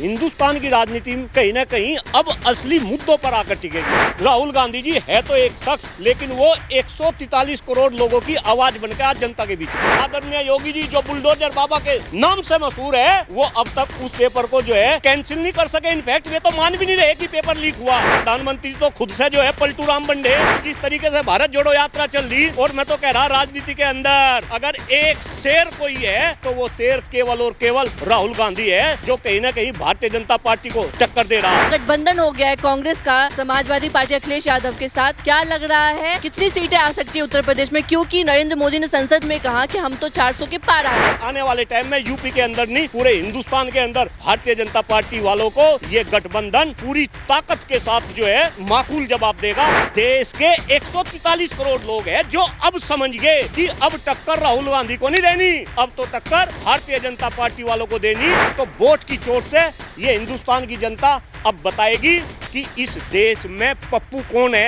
हिंदुस्तान की राजनीति में कहीं ना कहीं अब असली मुद्दों पर आकर टिकेगी। राहुल गांधी जी है तो एक शख्स, लेकिन वो 143 करोड़ लोगों की आवाज बनकर आज जनता के बीच में। आदरणीय योगी जी जो बुलडोजर बाबा के नाम से मशहूर है, वो अब तक उस पेपर को जो है कैंसिल नहीं कर सके। इनफैक्ट वे तो मान भी नहीं रहे कि पेपर लीक हुआ। प्रधानमंत्री तो खुद से जो है पलटू राम बंडे, जिस तरीके से भारत जोड़ो यात्रा चल रही, और मैं तो कह रहा राजनीति के अंदर अगर एक शेर कोई है तो वो शेर केवल और केवल राहुल गांधी है, जो कहीं ना कहीं भारतीय जनता पार्टी को टक्कर दे रहा है। गठबंधन हो गया है कांग्रेस का समाजवादी पार्टी अखिलेश यादव के साथ। क्या लग रहा है कितनी सीटें आ सकती है उत्तर प्रदेश में, क्योंकि नरेंद्र मोदी ने संसद में कहा कि हम तो 400 के पार आ गए। आने वाले टाइम में यूपी के अंदर नहीं, पूरे हिंदुस्तान के अंदर भारतीय जनता पार्टी वालों को ये गठबंधन पूरी ताकत के साथ जो है माकूल जवाब देगा। देश के 143 करोड़ लोग हैं जो अब समझ गए कि अब टक्कर राहुल गांधी को नहीं देनी, अब तो टक्कर भारतीय जनता पार्टी वालों को देनी। तो वोट की चोट से ये हिंदुस्तान की जनता अब बताएगी कि इस देश में पप्पू कौन है।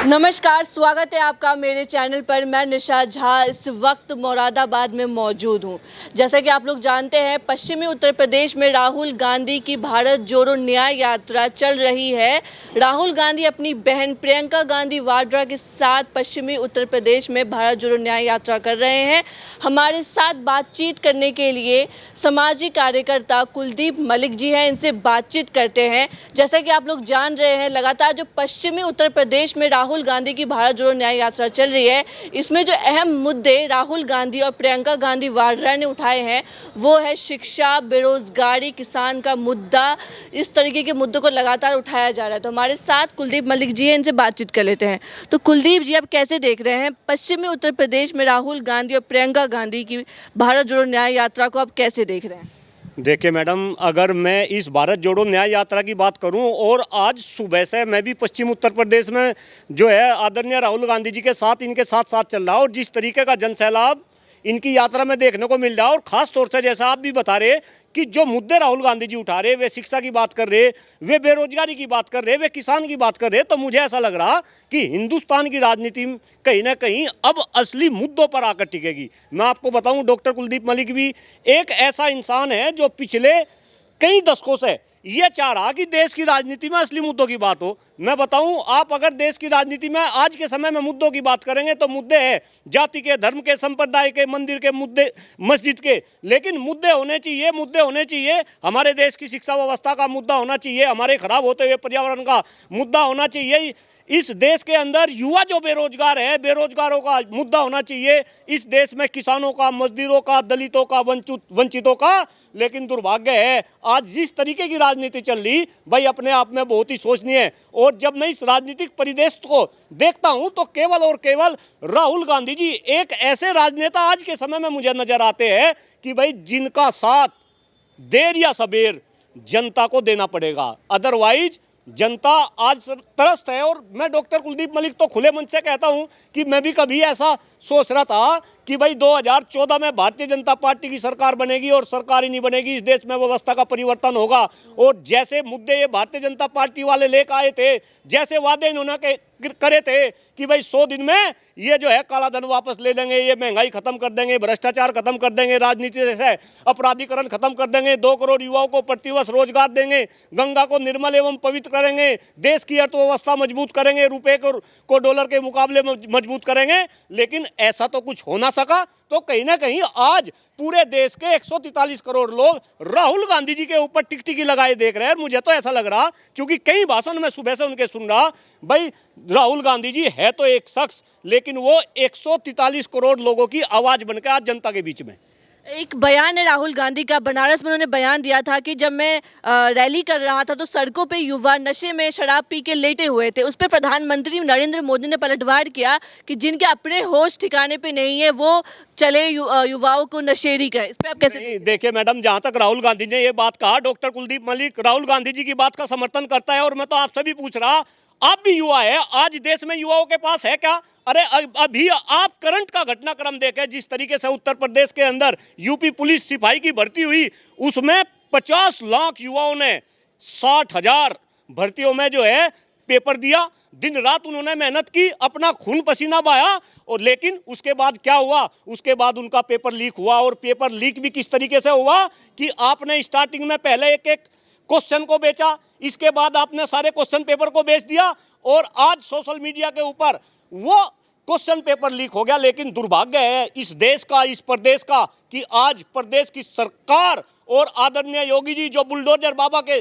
नमस्कार, स्वागत है आपका मेरे चैनल पर। मैं निशा झा इस वक्त मुरादाबाद में मौजूद हूं। जैसा कि आप लोग जानते हैं, पश्चिमी उत्तर प्रदेश में राहुल गांधी की भारत जोड़ो न्याय यात्रा चल रही है। राहुल गांधी अपनी बहन प्रियंका गांधी वाड्रा के साथ पश्चिमी उत्तर प्रदेश में भारत जोड़ो न्याय यात्रा कर रहे हैं। हमारे साथ बातचीत करने के लिए सामाजिक कार्यकर्ता कुलदीप मलिक जी हैं, इनसे बातचीत करते हैं। जैसा कि आप लोग जान रहे हैं, लगातार जो पश्चिमी उत्तर प्रदेश में राहुल गांधी की भारत जोड़ो न्याय यात्रा चल रही है, इसमें जो अहम मुद्दे राहुल गांधी और प्रियंका गांधी वाड्रा ने उठाए हैं वो है शिक्षा, बेरोजगारी, किसान का मुद्दा। इस तरीके के मुद्दों को लगातार उठाया जा रहा है। तो हमारे साथ कुलदीप मलिक जी हैं, इनसे बातचीत कर लेते हैं। तो कुलदीप जी, आप कैसे देख रहे हैं पश्चिमी उत्तर प्रदेश में राहुल गांधी और प्रियंका गांधी की भारत जोड़ो न्याय यात्रा को, आप कैसे देख रहे हैं? देखिए मैडम, अगर मैं इस भारत जोड़ो न्याय यात्रा की बात करूं, और आज सुबह से मैं भी पश्चिम उत्तर प्रदेश में जो है आदरणीय राहुल गांधी जी के साथ इनके साथ चल रहा हूं, और जिस तरीके का जनसैलाब इनकी यात्रा में देखने को मिल रहा है, और खास तौर से जैसा आप भी बता रहे कि जो मुद्दे राहुल गांधी जी उठा रहे, वे शिक्षा की बात कर रहे, वे बेरोजगारी की बात कर रहे, वे किसान की बात कर रहे, तो मुझे ऐसा लग रहा कि हिंदुस्तान की राजनीति में कहीं ना कहीं अब असली मुद्दों पर आकर टिकेगी। मैं आपको बताऊं, डॉक्टर कुलदीप मलिक भी एक ऐसा इंसान है जो पिछले कई दशकों से ये चाह रहा कि देश की राजनीति में असली मुद्दों की बात हो। मैं बताऊं, आप अगर देश की राजनीति में आज के समय में मुद्दों की बात करेंगे तो मुद्दे हैं जाति के, धर्म के, संप्रदाय के, मंदिर के मुद्दे, मस्जिद के, लेकिन मुद्दे होने चाहिए हमारे देश की शिक्षा व्यवस्था का मुद्दा होना चाहिए, हमारे खराब होते हुए पर्यावरण का मुद्दा होना चाहिए, इस देश के अंदर युवा जो बेरोजगार है, बेरोजगारों का मुद्दा होना चाहिए, इस देश में किसानों का, मजदूरों का, दलितों का, वंचितों का। लेकिन दुर्भाग्य है आज जिस तरीके की राजनीति चल रही, भाई अपने आप में बहुत ही सोचनीय है। और जब मैं इस राजनीतिक परिदृश्य को देखता हूं तो केवल और केवल राहुल गांधी जी एक ऐसे राजनेता आज के समय में मुझे नजर आते हैं कि भाई जिनका साथ देर या सबेर जनता को देना पड़ेगा, अदरवाइज जनता आज त्रस्त है। और मैं डॉक्टर कुलदीप मलिक तो खुले मन से कहता हूं कि मैं भी कभी ऐसा सोच रहा था कि भाई 2014 में भारतीय जनता पार्टी की सरकार बनेगी और सरकार ही नहीं बनेगी, इस देश में व्यवस्था का परिवर्तन होगा। और जैसे मुद्दे ये भारतीय जनता पार्टी वाले लेकर आए थे, जैसे वादे इन्होंने करे थे कि भाई 100 दिन में ये जो है काला धन वापस ले लेंगे, ये महंगाई खत्म कर देंगे, भ्रष्टाचार खत्म कर देंगे, राजनीति से अपराधीकरण खत्म कर देंगे, 2 करोड़ युवाओं को प्रतिवर्ष रोजगार देंगे, गंगा को निर्मल एवं पवित्र करेंगे, देश की अर्थव्यवस्था मजबूत करेंगे, रुपए को डॉलर के मुकाबले मजबूत करेंगे, लेकिन ऐसा तो कुछ हो ना सका। तो कहीं ना कहीं आज पूरे देश के 143 करोड़ लोग राहुल गांधी जी के ऊपर टिकटिकी लगाए देख रहे हैं। मुझे तो ऐसा लग रहा, क्योंकि कई भाषण में सुबह से उनके सुन रहा, भाई राहुल गांधी जी है तो एक शख्स, लेकिन वो 143 करोड़ लोगों की आवाज बनकर आज जनता के बीच में। एक बयान है राहुल गांधी का, बनारस में उन्होंने बयान दिया था कि जब मैं रैली कर रहा था तो सड़कों पे युवा नशे में शराब पी के लेटे हुए थे। उस पर प्रधानमंत्री नरेंद्र मोदी ने पलटवार किया कि जिनके अपने होश ठिकाने पे नहीं है वो चले युवाओं को नशेड़ी कहे। इस पर आप कैसे? देखिए मैडम, जहां तक राहुल गांधी ने ये बात कहा, डॉक्टर कुलदीप मलिक राहुल गांधी जी की बात का समर्थन करता है, और मैं तो आपसे भी पूछ रहा, आप भी युवा है, आज देश में युवाओं के पास है क्या? अरे अभी आप करंट का घटनाक्रम देखें, जिस तरीके से उत्तर प्रदेश के अंदर यूपी पुलिस सिपाही की भर्ती हुई, उसमें 50 लाख युवाओं ने 60,000 भर्तियों में जो है पेपर दिया, दिन रात उन्होंने मेहनत की, अपना खून पसीना बहाया, और लेकिन उसके बाद क्या हुआ? उसके बाद उनका पेपर लीक हुआ। और पेपर लीक भी किस तरीके से हुआ कि आपने स्टार्टिंग में पहले एक एक क्वेश्चन को बेचा, इसके बाद आपने सारे क्वेश्चन पेपर को बेच दिया, और आज सोशल मीडिया के ऊपर वो क्वेश्चन पेपर लीक हो गया। लेकिन दुर्भाग्य है इस देश का, इस प्रदेश का, कि आज प्रदेश की सरकार और आदरणीय योगी जी जो बुलडोजर बाबा के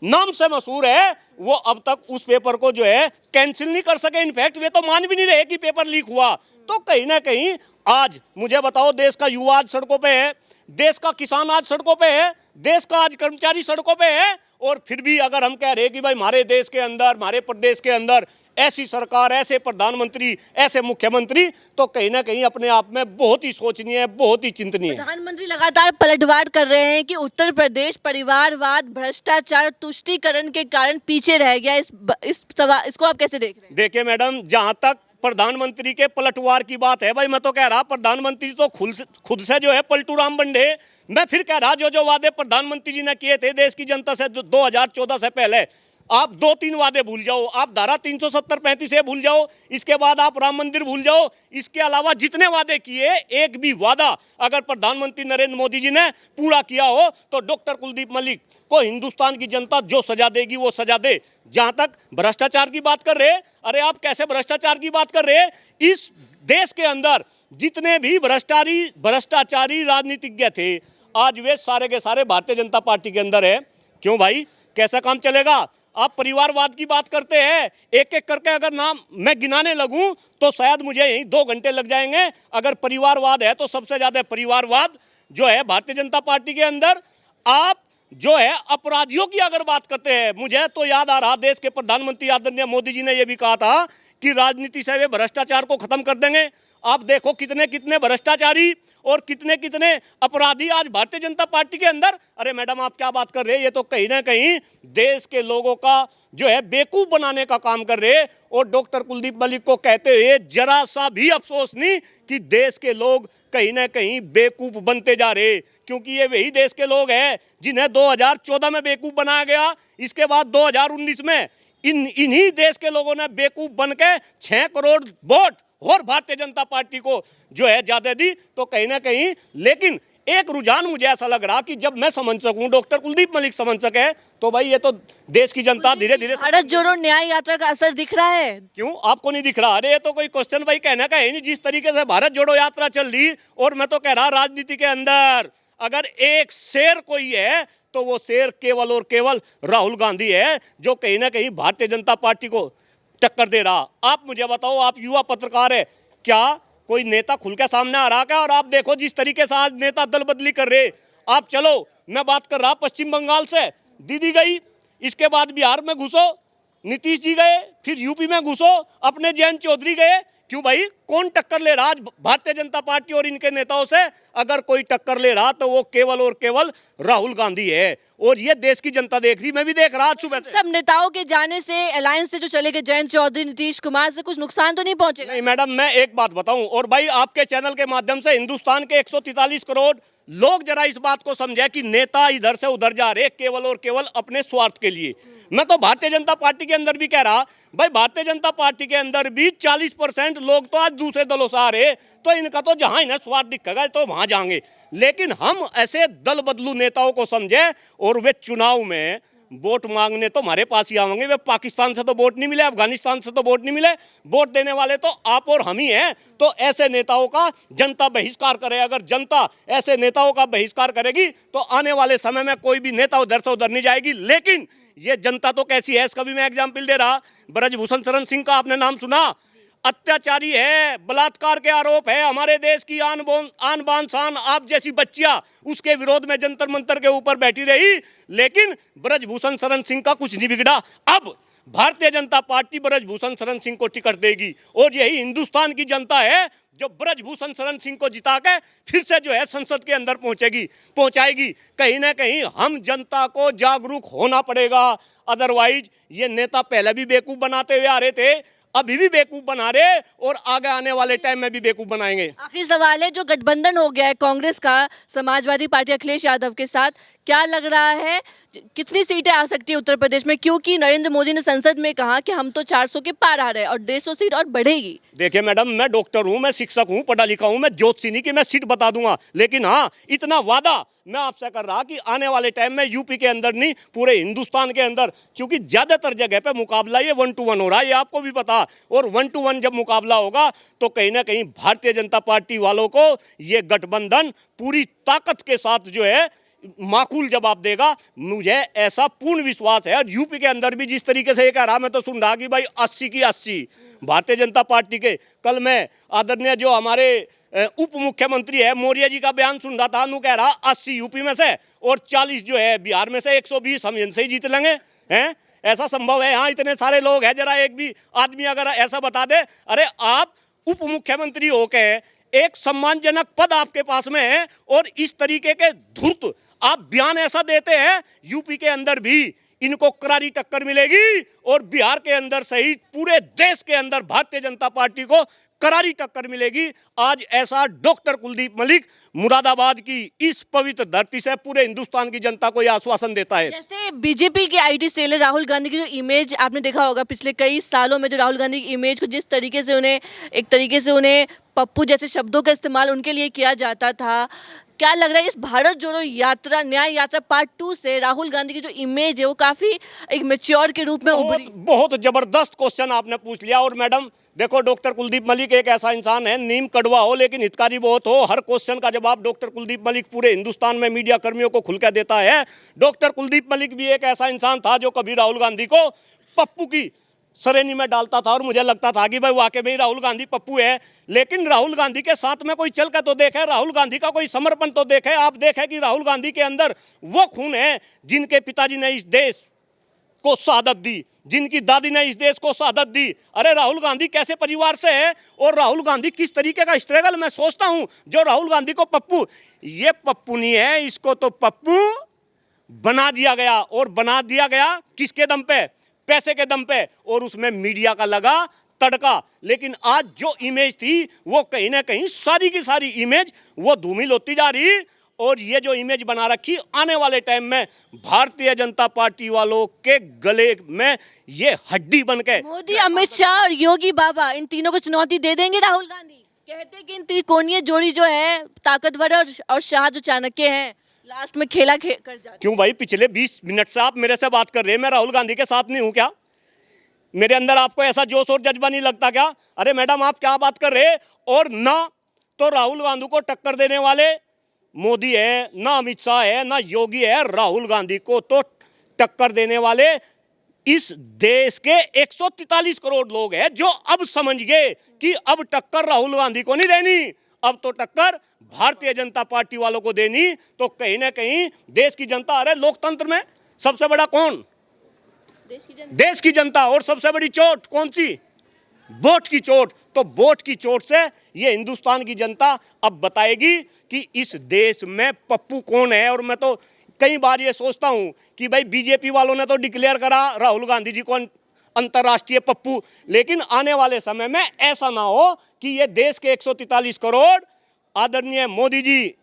नाम से मशहूर है, वो अब तक उस पेपर को जो है कैंसिल नहीं कर सके। इनफैक्ट वे तो मान भी नहीं रहे कि पेपर लीक हुआ। तो कहीं ना कहीं आज मुझे बताओ, देश का युवा आज सड़कों पे है, देश का किसान आज सड़कों पे है, देश का आज कर्मचारी सड़कों पे है, और फिर भी अगर हम कह रहे हैं कि भाई हमारे देश के अंदर, हमारे प्रदेश के अंदर ऐसी सरकार, ऐसे प्रधानमंत्री, ऐसे मुख्यमंत्री, तो कहीं ना कहीं अपने आप में बहुत ही सोचनीय है, बहुत ही चिंतनीय है। प्रधानमंत्री लगातार पलटवार कर रहे हैं कि उत्तर प्रदेश परिवारवाद, भ्रष्टाचार, तुष्टीकरण के कारण पीछे रह गया। इसको आप कैसे देख रहे हैं? देखिए मैडम, जहां तक प्रधानमंत्री के पलटवार की बात है, भाई मैं तो कह रहा प्रधानमंत्री तो खुद से जो है पलटू राम बंडे। मैं फिर कह रहा जो वादे प्रधानमंत्री जी ने किए थे देश की जनता से 2014 से पहले, आप 2-3 वादे भूल जाओ। आप धारा 370-35 भूल जाओ, इसके बाद आप राम मंदिर भूल जाओ। इसके अलावा जितने वादे किए, एक भी वादा अगर प्रधानमंत्री नरेंद्र मोदी जी ने पूरा किया हो तो डॉक्टर कुलदीप मलिक को हिंदुस्तान की जनता जो सजा देगी वो सजा दे। जहां तक भ्रष्टाचार की बात कर रहे, अरे आप कैसे भ्रष्टाचार की बात कर रहे? इस देश के अंदर जितने भी भ्रष्टाचारी राजनीतिज्ञ थे, आज वे सारे के सारे भारतीय जनता पार्टी के अंदर है। क्यों भाई, कैसा काम चलेगा? आप परिवारवाद की बात करते हैं, एक एक करके अगर नाम मैं गिनाने लगूं तो शायद मुझे यही 2 घंटे लग जाएंगे। अगर परिवारवाद है तो सबसे ज्यादा परिवारवाद जो है भारतीय जनता पार्टी के अंदर। आप जो है अपराधियों की अगर बात करते हैं, मुझे तो याद आ रहा देश के प्रधानमंत्री आदरणीय मोदी जी ने यह भी कहा था कि राजनीति से वे भ्रष्टाचार को खत्म कर देंगे। आप देखो कितने कितने भ्रष्टाचारी और कितने कितने अपराधी आज भारतीय जनता पार्टी के अंदर। अरे मैडम आप क्या बात कर रहे हैं? ये तो कहीं ना कहीं देश के लोगों का जो है बेवकूफ बनाने का काम कर रहे हैं। और डॉक्टर कुलदीप मलिक को कहते हुए जरा सा भी अफसोस नहीं कि देश के लोग कहीं ना कहीं बेवकूफ बनते जा रहे, क्योंकि ये वही देश के लोग हैं जिन्हें 2014 में बेवकूफ बनाया गया। इसके बाद 2019 में इन्हीं देश के लोगों ने बेवकूफ बन के 6 करोड़ वोट और भारतीय जनता पार्टी को जो है ज्यादा दी। तो कहीं ना कहीं लेकिन एक रुझान मुझे ऐसा लग रहा कि जब मैं समझ सकूं, डॉक्टर कुलदीप मलिक समझ सके, तो भाई ये तो देश की जनता धीरे धीरे। भारत जोड़ो न्याय यात्रा का असर दिख रहा है? क्यों आपको नहीं दिख रहा? अरे ये तो कोई क्वेश्चन भाई कहने का है नहीं। जिस तरीके से भारत जोड़ो यात्रा चल रही, और मैं तो कह रहा राजनीति के अंदर अगर एक शेर कोई है तो वो शेर केवल और केवल राहुल गांधी है, जो कहीं ना कहीं भारतीय जनता पार्टी को टक्कर दे रहा। आप मुझे बताओ, आप युवा पत्रकार है, क्या कोई नेता खुल के सामने आ रहा क्या? और आप देखो जिस तरीके से आज नेता दल बदली कर रहे। आप चलो, मैं बात कर रहा पश्चिम बंगाल से दीदी गई, इसके बाद बिहार में घुसो, नीतीश जी गए, फिर यूपी में घुसो, अपने जयंत चौधरी गए। क्यों भाई, कौन टक्कर ले रहा आज भारतीय जनता पार्टी और इनके नेताओं से? अगर कोई टक्कर ले रहा तो वो केवल और केवल राहुल गांधी है, और ये देश की जनता देख रही, मैं भी देख रहा सुबह से। सब नेताओं के जाने से, अलायंस से जो चले गए जयंत चौधरी, नीतीश कुमार, से कुछ नुकसान तो नहीं पहुंचेगा? नहीं मैडम, मैं एक बात बताऊं, और भाई आपके चैनल के माध्यम से हिंदुस्तान के 143 करोड़ लोग जरा इस बात को समझे कि नेता इधर से उधर जा रहे केवल और केवल अपने स्वार्थ के लिए। मैं तो भारतीय जनता पार्टी के अंदर भी कह रहा, भाई भारतीय जनता पार्टी के अंदर भी 40% लोग तो आज दूसरे दलों से आ रहे, तो इनका तो जहां इन्हें स्वार्थ दिखेगा तो वहां जाएंगे। लेकिन हम ऐसे दल बदलू नेताओं को समझे, और वे चुनाव में वोट मांगने तो हमारे पास ही आएंगे। वे पाकिस्तान से तो वोट नहीं मिले, अफगानिस्तान से तो वोट नहीं मिले, वोट देने वाले तो आप और हम ही हैं। तो ऐसे नेताओं का जनता बहिष्कार करे। अगर जनता ऐसे नेताओं का बहिष्कार करेगी तो आने वाले समय में कोई भी नेता उधर से उधर नहीं जाएगी। लेकिन ये जनता तो कैसी है, इसका भी मैं एग्जाम्पल दे रहा। ब्रजभूषण शरण सिंह का आपने नाम सुना, अत्याचारी है, बलात्कार के आरोप है, हमारे देश की आन बान शान आप जैसी बच्चियां उसके विरोध में जंतर मंतर के ऊपर बैठी रही, लेकिन ब्रजभूषण शरण सिंह का कुछ नहीं बिगड़ा। अब भारतीय जनता पार्टी ब्रजभूषण शरण सिंह को टिकट देगी, और यही हिंदुस्तान की जनता है जो ब्रजभूषण शरण सिंह को जिता के फिर से जो है संसद के अंदर पहुंचाएगी। कहीं ना कहीं हम जनता को जागरूक होना पड़ेगा, अदरवाइज ये नेता पहले भी बेवकूफ बनाते हुए आ रहे थे, अभी भी बेवकूफ बना रहे, और आगे आने वाले टाइम में भी बेवकूफ बनाएंगे। आखिरी सवाल है, जो गठबंधन हो गया है कांग्रेस का समाजवादी पार्टी अखिलेश यादव के साथ, क्या लग रहा है कितनी सीटें आ सकती है उत्तर प्रदेश में, क्योंकि नरेंद्र मोदी ने संसद में कहा कि हम तो 400 के पार आ रहे हैं और 150 सीट और बढ़ेगी। देखिए मैडम, मैं डॉक्टर हूं, मैं शिक्षक हूं, पढ़ा लिखा हूं, मैं ज्योतिषी नहीं कि मैं सीट बता दूंगा, लेकिन हाँ इतना वादा मैं आपसे कर रहा कि आने वाले टाइम में यूपी के अंदर नहीं, पूरे हिंदुस्तान के अंदर, क्योंकि ज्यादातर जगह पे मुकाबला ये 1 to 1 हो रहा है, ये आपको भी पता। और 1 to 1 जब मुकाबला होगा तो कहीं ना कहीं भारतीय जनता पार्टी वालों को ये गठबंधन पूरी ताकत के साथ जो है माकूल जवाब देगा, मुझे ऐसा पूर्ण विश्वास है। और यूपी के अंदर भी जिस तरीके से ये कह रहा, मैं तो सुन रहा कि भाई 80 की 80 भारतीय जनता पार्टी के। कल मैं आदरणीय जो हमारे उप मुख्यमंत्री है मौर्य जी का बयान सुन रहा था, नु कह रहा 80 यूपी में से और 40 जो है बिहार में से, 120 हम इनसे ही जीत लेंगे। हैं, ऐसा संभव है? यहाँ इतने सारे लोग हैं, जरा एक भी आदमी अगर ऐसा बता दे, अरे आप उप मुख्यमंत्री होके एक सम्मानजनक पद आपके पास में है और इस तरीके के धूर्त आप बयान ऐसा देते हैं, यूपी के अंदर भी इनको करारी टक्कर मिलेगी और बिहार के अंदर सहित पूरे देश के अंदर भारतीय जनता पार्टी को करारी टक्कर मिलेगी। आज ऐसा डॉक्टर कुलदीप मलिक मुरादाबाद की इस पवित्र धरती से पूरे हिंदुस्तान की जनता को यह आश्वासन देता है। जैसे बीजेपी के आईटी सेल राहुल गांधी की जो इमेज आपने देखा होगा पिछले कई सालों में, जो राहुल गांधी की इमेज को जिस तरीके से उन्हें एक तरीके से उन्हें पप्पू जैसे शब्दों का इस्तेमाल उनके लिए किया जाता था, क्या लग रहा है इस भारत जोड़ो यात्रा न्याय यात्रा पार्ट 2 से राहुल गांधी की जो इमेज है वो काफी एक मैच्योर के रूप में उभरी? बहुत जबरदस्त क्वेश्चन आपने पूछ लिया। और मैडम देखो, डॉक्टर कुलदीप मलिक एक ऐसा इंसान है, नीम कड़वा हो लेकिन हितकारी बहुत हो, हर क्वेश्चन का जवाब डॉक्टर कुलदीप मलिक पूरे हिंदुस्तान में मीडिया कर्मियों को खुलकर देता है। डॉक्टर कुलदीप मलिक भी एक ऐसा इंसान था जो कभी राहुल गांधी को पप्पू की श्रेणी में डालता था और मुझे लगता था कि भाई वाकई में राहुल गांधी पप्पू है। लेकिन राहुल गांधी के साथ में कोई चल कर तो देखे, राहुल गांधी का कोई समर्पण तो देखे। आप देखें कि राहुल गांधी के अंदर वो खून है जिनके पिताजी ने इस देश को शहादत दी, जिनकी दादी ने इस देश को शहादत दी। अरे राहुल गांधी कैसे परिवार से है और राहुल गांधी किस तरीके का स्ट्रगल, मैं सोचता हूं जो राहुल गांधी को पप्पू, ये पप्पू नहीं है, इसको तो पप्पू बना दिया गया। और बना दिया गया किसके दम पे? पैसे के दम पे, और उसमें मीडिया का लगा तड़का। लेकिन आज जो इमेज थी वो कहीं ना कहीं सारी की सारी इमेज वो धूमिल होती जा रही, और ये जो इमेज बना रखी आने वाले टाइम में भारतीय जनता पार्टी वालों के गले में ये हड्डी बन के। मोदी, अमित शाह और योगी बाबा इन तीनों को चुनौती दे देंगे राहुल गांधी? कहते हैं कि इन त्रिकोणीय जोड़ी जो है ताकतवर और शाह जो चाणक्य हैं, लास्ट में खेला कर जाते। क्यों भाई, पिछले 20 मिनट से आप मेरे से बात कर रहे हैं, मैं राहुल गांधी के साथ नहीं हूं क्या? मेरे अंदर आपको ऐसा जोश और जज्बा नहीं लगता क्या? अरे मैडम आप क्या बात कर रहे हैं? और ना तो राहुल गांधी को टक्कर देने वाले मोदी है, ना अमित शाह है, ना योगी है। राहुल गांधी को तो टक्कर देने वाले इस देश के 143 करोड़ लोग हैं जो अब समझ गए कि अब टक्कर राहुल गांधी को नहीं देनी, अब तो टक्कर भारतीय जनता पार्टी वालों को देनी। तो कहीं ना कहीं देश की जनता, अरे लोकतंत्र में सबसे बड़ा कौन? देश की जनता। और सबसे बड़ी चोट कौन सी? वोट की चोट। तो वोट की चोट से ये हिंदुस्तान की जनता अब बताएगी कि इस देश में पप्पू कौन है। और मैं तो कई बार ये सोचता हूं कि भाई बीजेपी वालों ने तो डिक्लेयर करा राहुल गांधी जी को अंतर्राष्ट्रीय पप्पू, लेकिन आने वाले समय में ऐसा ना हो कि ये देश के 143 करोड़ आदरणीय मोदी जी,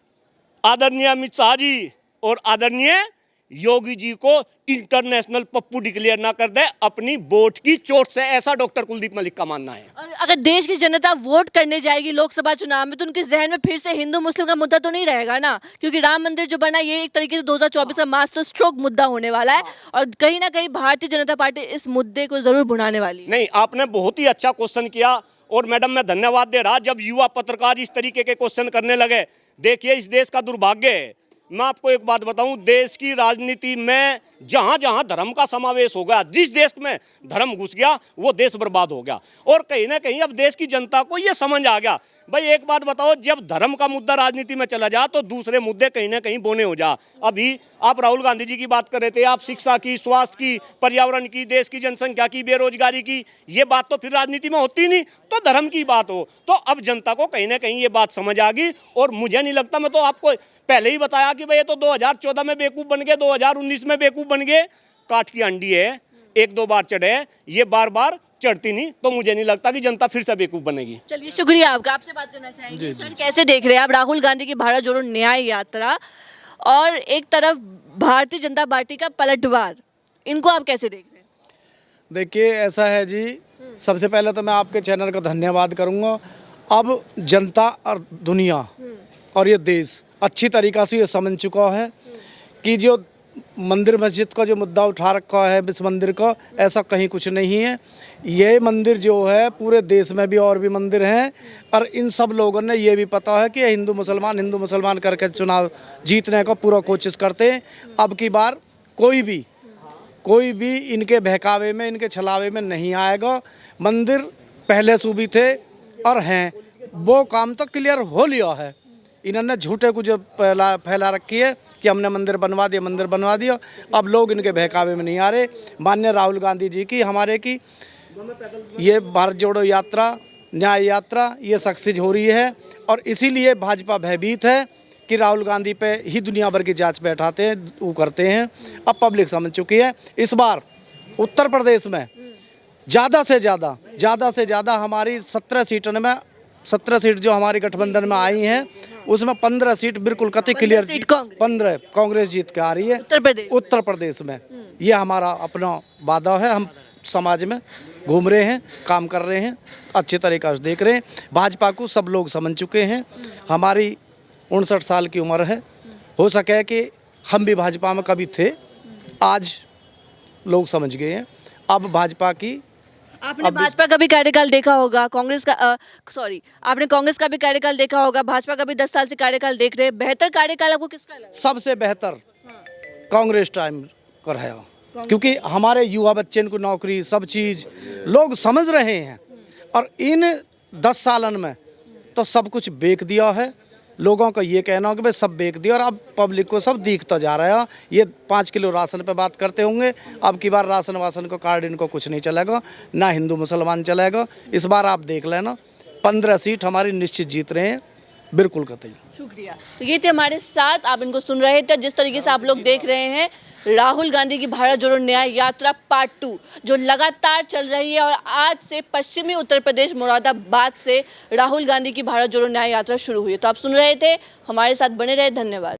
आदरणीय अमित शाह जी और आदरणीय योगी जी को इंटरनेशनल पप्पू डिक्लेयर ना कर दे अपनी वोट की चोट से। ऐसा डॉक्टर कुलदीप मलिक का मानना है। और अगर देश की जनता वोट करने जाएगी लोकसभा चुनाव में तो उनके जहन में फिर से हिंदू मुस्लिम का मुद्दा तो नहीं रहेगा ना, क्योंकि राम मंदिर जो बना ये एक तरीके से 2024 का मास्टर स्ट्रोक मुद्दा होने वाला है और कहीं ना कहीं भारतीय जनता पार्टी इस मुद्दे को जरूर भुनाने वाली है। नहीं, आपने बहुत ही अच्छा क्वेश्चन किया और मैडम मैं धन्यवाद दे रहा जब युवा पत्रकार इस तरीके के क्वेश्चन करने लगे। देखिए इस देश का दुर्भाग्य है, मैं आपको एक बात बताऊं, देश की राजनीति में जहां जहां धर्म का समावेश हो गया, जिस देश में धर्म घुस गया वो देश बर्बाद हो गया। और कहीं ना कहीं अब देश की जनता को ये समझ आ गया, भाई एक बात बताओ, जब धर्म का मुद्दा राजनीति में चला जा तो दूसरे मुद्दे कहीं ना कहीं बोने हो जा। अभी आप राहुल गांधी जी की बात कर रहे थे, आप शिक्षा की, स्वास्थ्य की, पर्यावरण की, देश की जनसंख्या की, बेरोजगारी की, ये बात तो फिर राजनीति में होती नहीं, तो धर्म की बात हो। तो अब जनता को कहीं ना कहीं ये बात समझ आ गई। और मुझे नहीं लगता, मैं तो आपको पहले ही बताया कि भाई ये तो 2014 में बेवकूफ़ बन गए, 2019 में बेवकूफ़ बन गए। काठ की अंडी है, एक दो बार चढ़े, ये बार बार चढ़ती नहीं, तो मुझे नहीं लगता कि जनता फिर से बेवकूफ़ बनेगी। चलिए शुक्रिया आपका, आपसे बात करना चाहेंगे सर, कैसे देख रहे हैं आप राहुल गांधी की भारत जोड़ो न्याय यात्रा और एक तरफ भारतीय जनता पार्टी का पलटवार, इनको आप कैसे देख रहे हैं? देखिए ऐसा है जी, सबसे पहले तो मैं आपके चैनल का धन्यवाद करूंगा। अब जनता और दुनिया और ये देश अच्छी तरीक़ा से ये समझ चुका है कि जो मंदिर मस्जिद का जो मुद्दा उठा रखा है विश्व मंदिर का, ऐसा कहीं कुछ नहीं है। ये मंदिर जो है पूरे देश में भी और भी मंदिर हैं, और इन सब लोगों ने ये भी पता है कि हिंदू मुसलमान करके चुनाव जीतने का पूरा कोशिश करते हैं। अब की बार कोई भी इनके बहकावे में, इनके छलावे में नहीं आएगा। मंदिर पहले से भी थे और हैं, वो काम तो क्लियर हो लिया है। इन्होंने झूठे कुछ फैला रखी है कि हमने मंदिर बनवा दिया। अब लोग इनके बहकावे में नहीं आ रहे। माननीय राहुल गांधी जी की, हमारे की ये भारत जोड़ो यात्रा, न्याय यात्रा, ये सक्सेस हो रही है, और इसीलिए भाजपा भयभीत है कि राहुल गांधी पे ही दुनिया भर की जांच बैठाते हैं, वो करते हैं। अब पब्लिक समझ चुकी है। इस बार उत्तर प्रदेश में ज़्यादा से ज़्यादा हमारी 17 सीटों में 17 सीट जो हमारी गठबंधन में आई हैं, उसमें 15 सीट बिल्कुल कतई क्लियर 15 कांग्रेस जीत के आ रही है उत्तर प्रदेश में। ये हमारा अपना वादा है। हम समाज में घूम रहे हैं, काम कर रहे हैं, अच्छे तरीक़े से देख रहे हैं। भाजपा को सब लोग समझ चुके हैं। हमारी 59 साल की उम्र है, हो सके कि हम भी भाजपा में कभी थे, आज लोग समझ गए हैं। अब भाजपा की आपने भाजपा का भी कार्यकाल देखा होगा, कांग्रेस का आपने कांग्रेस का भी कार्यकाल देखा होगा, भाजपा का भी 10 साल से कार्यकाल देख रहे हैं। बेहतर कार्यकाल आपको किसका लगा? सबसे बेहतर कांग्रेस टाइम का रहा, क्योंकि हमारे युवा बच्चे को नौकरी सब चीज़ लोग समझ रहे हैं, और इन 10 सालन में तो सब कुछ बेच दिया है। लोगों का ये कहना हो कि भाई सब बेच दिया, और अब पब्लिक को सब दिखता जा रहा है। ये 5 किलो राशन पे बात करते होंगे, अब की बार राशन वासन का कार्ड इनको कुछ नहीं चलेगा, ना हिंदू मुसलमान चलेगा। इस बार आप देख लेना, 15 सीट हमारी निश्चित जीत रहे हैं, बिल्कुल कतई। शुक्रिया। तो ये थे हमारे साथ, आप इनको सुन रहे थे। जिस तरीके से आप लोग देख रहे हैं, राहुल गांधी की भारत जोड़ो न्याय यात्रा पार्ट 2 जो लगातार चल रही है, और आज से पश्चिमी उत्तर प्रदेश मुरादाबाद से राहुल गांधी की भारत जोड़ो न्याय यात्रा शुरू हुई है। तो आप सुन रहे थे, हमारे साथ बने रहे, धन्यवाद।